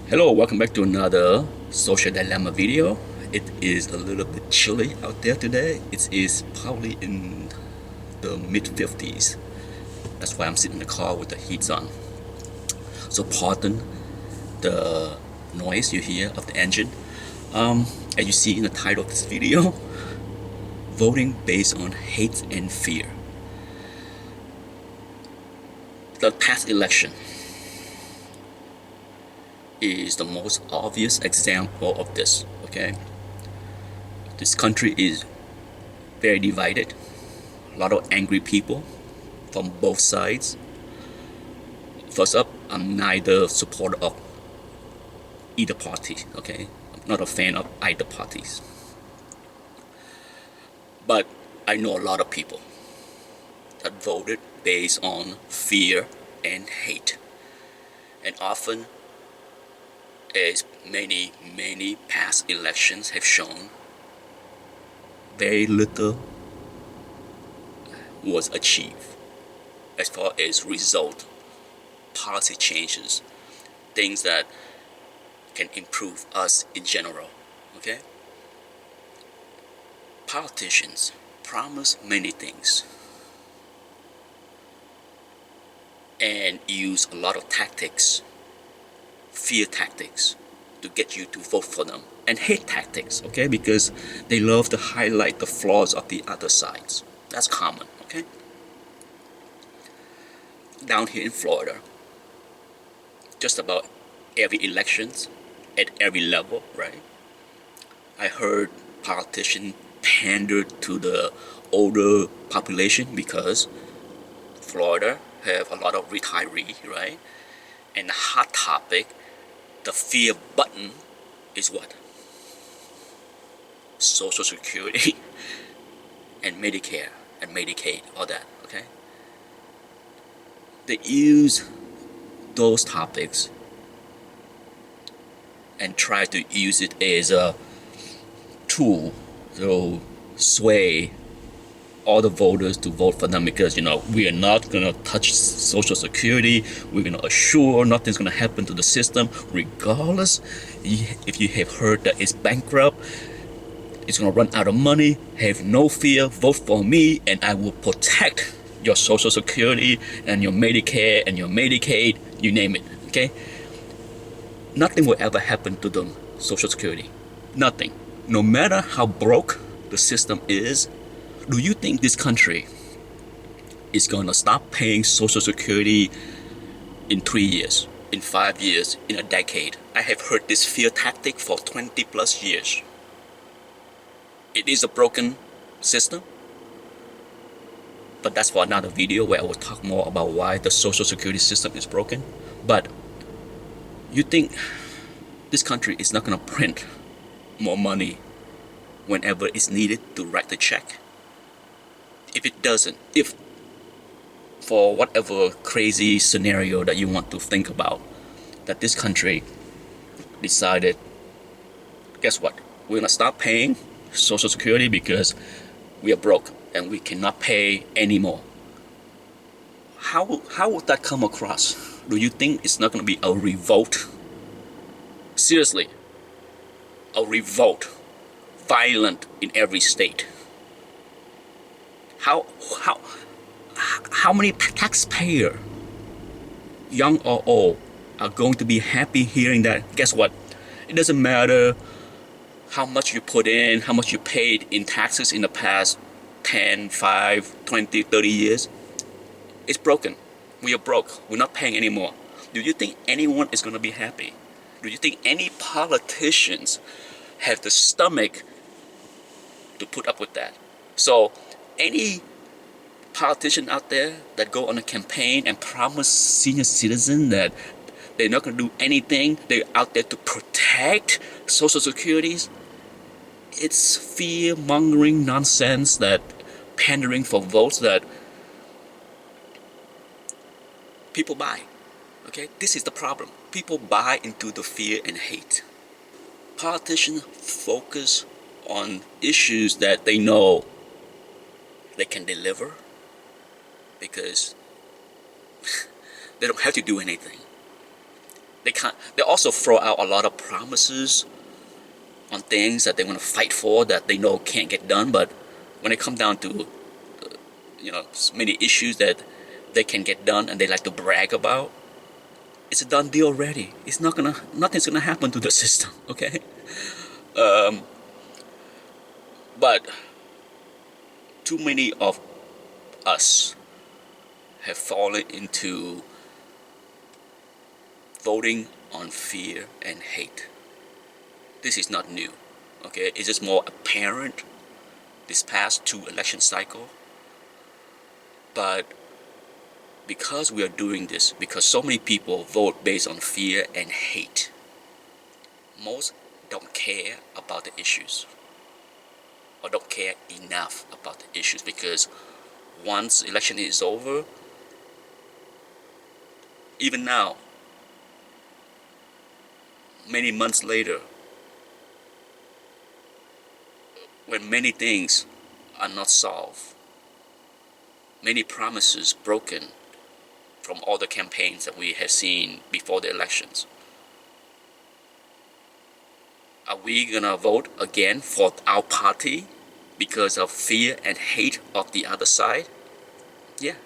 Hello, welcome back to another social dilemma video. It is a little bit chilly out there today. It is probably in the mid 50s. That's why I'm sitting in the car with the heat on. So pardon the noise you hear of the engine. As you see in the title of this video, voting based on hate and fear. The past election is the most obvious example of this. Okay, this country is very divided. A lot of angry people from both sides. First up, I'm neither supporter of either party. Okay, I'm not a fan of either parties. But I know a lot of people that voted based on fear and hate, and often, as many past elections have shown, very little was achieved as far as result, policy changes, things that can improve us in general. Okay? Politicians promise many things and use a lot of tactics, fear tactics, to get you to vote for them, and hate tactics, okay, because they love to highlight the flaws of the other sides. That's common. Okay, down here in Florida, just about every elections at every level, right, I heard politicians pander to the older population because Florida have a lot of retirees, right, and the hot topic, the fear button, is what? Social Security and Medicare and Medicaid, all that. Okay, they use those topics and try to use it as a tool to sway all the voters to vote for them, because we are not gonna touch Social Security. We're gonna assure nothing's gonna happen to the system, regardless if you have heard that it's bankrupt, it's gonna run out of money. Have no fear, vote for me, and I will protect your Social Security and your Medicare and your Medicaid, you name it. Okay, nothing will ever happen to the Social Security. Nothing. No matter how broke the system is, do you think this country is going to stop paying Social Security in 3 years, in 5 years, in a decade? I have heard this fear tactic for 20 plus years. It is a broken system, but that's for another video where I will talk more about why the Social Security system is broken. But you think this country is not going to print more money whenever it's needed to write the check? If it doesn't, if for whatever crazy scenario that you want to think about, that this country decided, guess what? We're gonna stop paying Social Security because we are broke and we cannot pay anymore. How would that come across? Do you think it's not gonna be a revolt? Seriously, a revolt, violent in every state. How many taxpayer, young or old, are going to be happy hearing that? Guess what? It doesn't matter how much you put in, how much you paid in taxes in the past 10, 5, 20, 30 years. It's broken. We are broke. We're not paying anymore. Do you think anyone is going to be happy? Do you think any politicians have the stomach to put up with that? So any politician out there that go on a campaign and promise senior citizens that they're not going to do anything, they're out there to protect Social Securities, it's fear-mongering nonsense, that pandering for votes that people buy. Okay, this is the problem. People buy into the fear and hate. Politicians focus on issues that they know they can deliver because they don't have to do anything. They also throw out a lot of promises on things that they want to fight for that they know can't get done. But when it comes down to many issues that they can get done and they like to brag about, it's a done deal already. Nothing's gonna happen to the system. Okay, but too many of us have fallen into voting on fear and hate. This is not new. Okay, it's just more apparent this past 2 election cycle. But because we are doing this, because so many people vote based on fear and hate, most don't care about the issues, or don't care enough about the issues, because once election is over, even now, many months later, when many things are not solved, many promises broken from all the campaigns that we have seen before the elections, are we gonna vote again for our party because of fear and hate of the other side? Yeah,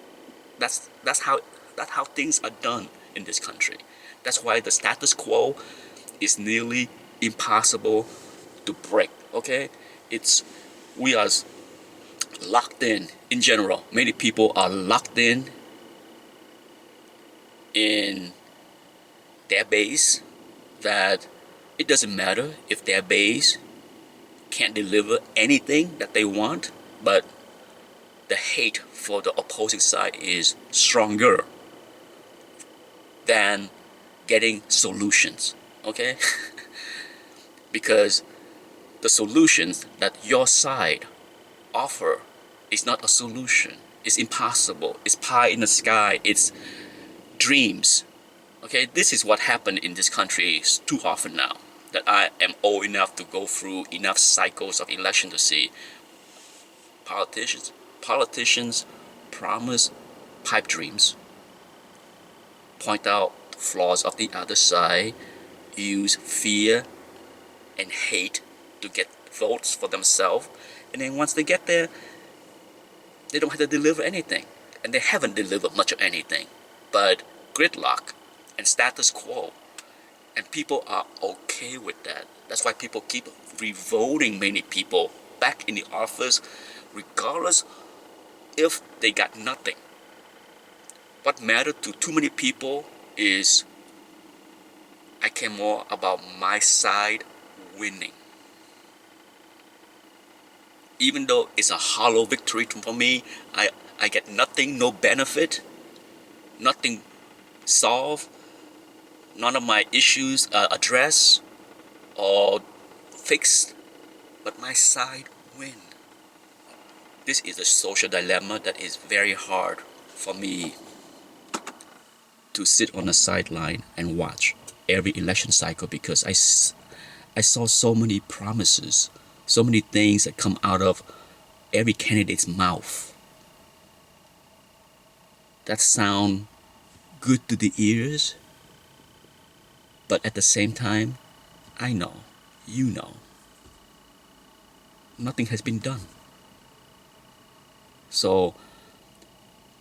that's how things are done in this country. That's why the status quo is nearly impossible to break. Okay, we are locked in general. Many people are locked in their base, that it doesn't matter if their base can't deliver anything that they want, but the hate for the opposing side is stronger than getting solutions. Okay, because the solutions that your side offer is not a solution. It's impossible. It's pie in the sky. It's dreams. Okay, this is what happened in this country too often now, that I am old enough to go through enough cycles of election to see politicians promise pipe dreams, point out the flaws of the other side, use fear and hate to get votes for themselves, and then once they get there, they don't have to deliver anything, and they haven't delivered much of anything but gridlock and status quo, and people are okay with that. That's why people keep revoting many people back in the office, regardless if they got nothing. What mattered to too many people is, I care more about my side winning. Even though it's a hollow victory for me, I get nothing, no benefit, nothing solved, none of my issues addressed or fixed, but my side win. This is a social dilemma that is very hard for me to sit on the sideline and watch every election cycle, because I saw so many promises, so many things that come out of every candidate's mouth that sound good to the ears, but at the same time, I know, you know, nothing has been done. So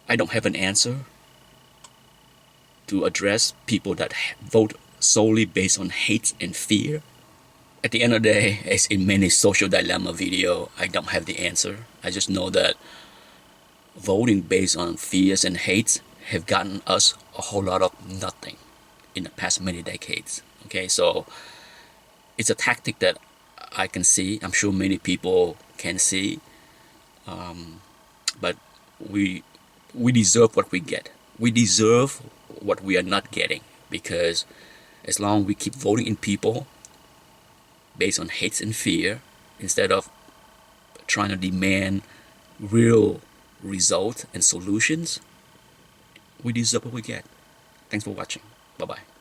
I don't have an answer to address people that vote solely based on hate and fear. At the end of the day, as in many social dilemma video, I don't have the answer. I just know that voting based on fears and hates have gotten us a whole lot of nothing in the past many decades. Okay, so it's a tactic that I can see. I'm sure many people can see. But we deserve what we get. We deserve what we are not getting, because as long as we keep voting in people based on hate and fear, instead of trying to demand real results and solutions, we deserve what we get. Thanks for watching. Bye-bye.